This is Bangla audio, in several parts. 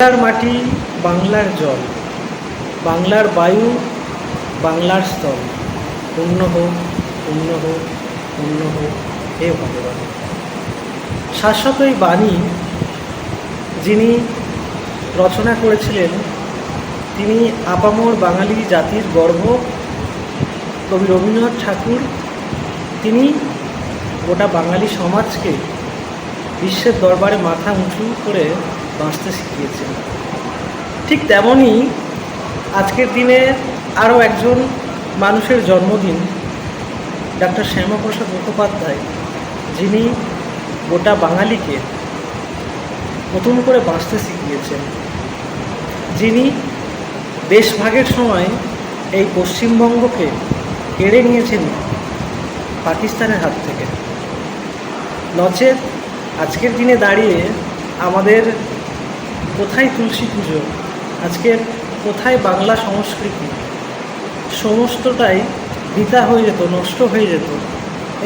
বাংলার মাটি, বাংলার জল, বাংলার বায়ু, বাংলার স্থল, পূর্ণ হোক, পূর্ণ হোক, পূর্ণ হোক হে ভগবান। শাশ্বত এই বাণী যিনি রচনা করেছিলেন তিনি আপামর বাঙালি জাতির গর্ব কবি রবীন্দ্রনাথ ঠাকুর। তিনি গোটা বাঙালি সমাজকে বিশ্বের দরবারে মাথা উঁচু করে বাঁচতে শিখিয়েছেন। ঠিক তেমনই আজকের দিনে আরও একজন মানুষের জন্মদিন, ডক্টর শ্যামাপ্রসাদ মুখোপাধ্যায়, যিনি গোটা বাঙালিকে নতুন করে বাঁচতে শিখিয়েছেন, যিনি দেশভাগের সময় এই পশ্চিমবঙ্গকে কেড়ে নিয়েছেন পাকিস্তানের হাত থেকে। নচেত আজকের দিনে দাঁড়িয়ে আমাদের কোথায় তুলসী পুজো, আজকের কোথায় বাংলা সংস্কৃতি, সমস্তটাই বৃথা হয়ে যেত, নষ্ট হয়ে যেত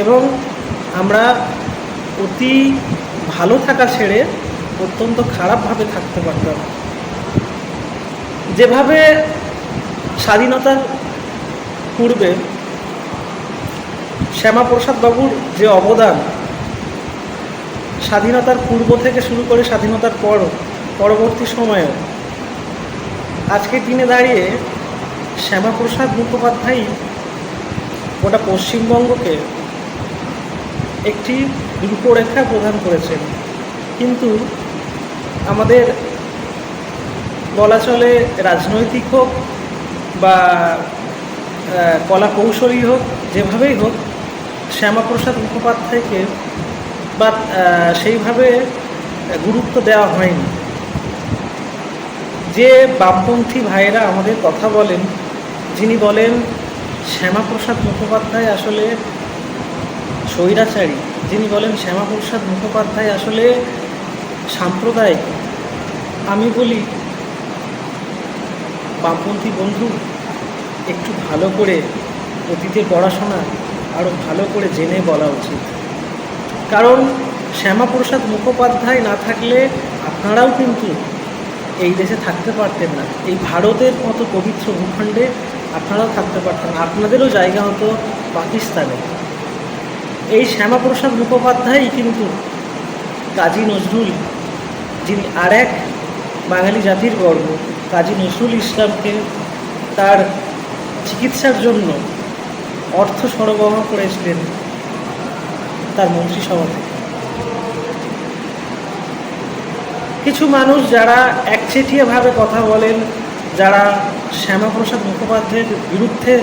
এবং আমরা অতি ভালো থাকা ছেড়ে অত্যন্ত খারাপভাবে থাকতে পারতাম। যেভাবে স্বাধীনতার পূর্বে শ্যামাপ্রসাদ বাবুর যে অবদান, স্বাধীনতার পূর্ব থেকে শুরু করে স্বাধীনতার পরবর্তী সময়েও, আজকের দিনে দাঁড়িয়ে শ্যামাপ্রসাদ মুখোপাধ্যায় গোটা পশ্চিমবঙ্গকে একটি রূপরেখা প্রদান করেছেন। কিন্তু আমাদের বলা চলে রাজনৈতিক হোক বা কলা কৌশলী হোক, যেভাবেই হোক শ্যামাপ্রসাদ মুখোপাধ্যায়কে বা সেইভাবে গুরুত্ব দেওয়া হয়নি। যে বামপন্থী ভাইয়েরা আমাদের কথা বলেন, যিনি বলেন শ্যামাপ্রসাদ মুখোপাধ্যায় আসলে স্বৈরাচারী, যিনি বলেন শ্যামাপ্রসাদ মুখোপাধ্যায় আসলে সাম্প্রদায়িক, আমি বলি বামপন্থী বন্ধু, একটু ভালো করে অতীতের পড়াশোনা আরও ভালো করে জেনে বলা উচিত। কারণ শ্যামাপ্রসাদ মুখোপাধ্যায় না থাকলে আপনারাও কিন্তু এই দেশে থাকতে পারতেন না, এই ভারতের মতো পবিত্র ভূখণ্ডে আপনারাও থাকতে পারতেন না, আপনাদেরও জায়গা হতো পাকিস্তানে। এই শ্যামাপ্রসাদ মুখোপাধ্যায়ই কিন্তু কাজী নজরুল, যিনি আর এক বাঙালি জাতির গর্ব, কাজী নজরুল ইসলামকে তার চিকিৎসার জন্য অর্থ সরবরাহ করেছিলেন তার মন্ত্রিসভা থেকে। কিছু মানুষ যারা একচেটিয়াভাবে কথা বলেন, যারা শ্যামাপ্রসাদ মুখোপাধ্যায়ের বিরুদ্ধে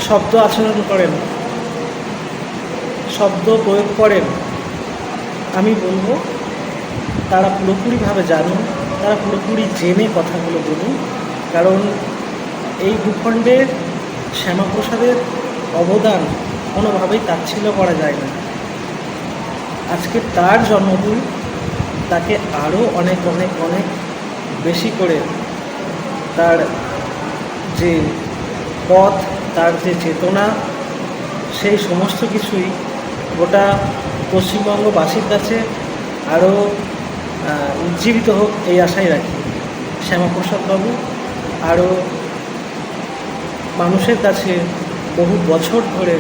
শব্দ আচরণ করেন, শব্দ প্রয়োগ করেন, আমি বলবো তারা পুরোপুরিভাবে জানুন, তারা পুরোপুরি জেনে কথাগুলো বলুন। কারণ এই ভূখণ্ডে শ্যামাপ্রসাদের অবদান কোনোভাবেই তাচ্ছিল্য করা যায় না। আজকে তার জন্মদিন, তাকে আরও অনেক অনেক অনেক বেশি করে তার যে পথ, তার যে চেতনা, সেই সমস্ত কিছুই গোটা পশ্চিমবঙ্গবাসীর কাছে আরও উজ্জীবিত হোক এই আশাই রাখি। শ্যামাপ্রসাদ বাবু আরও মানুষের কাছে বহু বছর ধরে,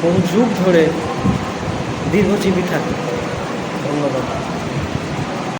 বহু যুগ ধরে দীর্ঘজীবী থাকে। ধন্যবাদ।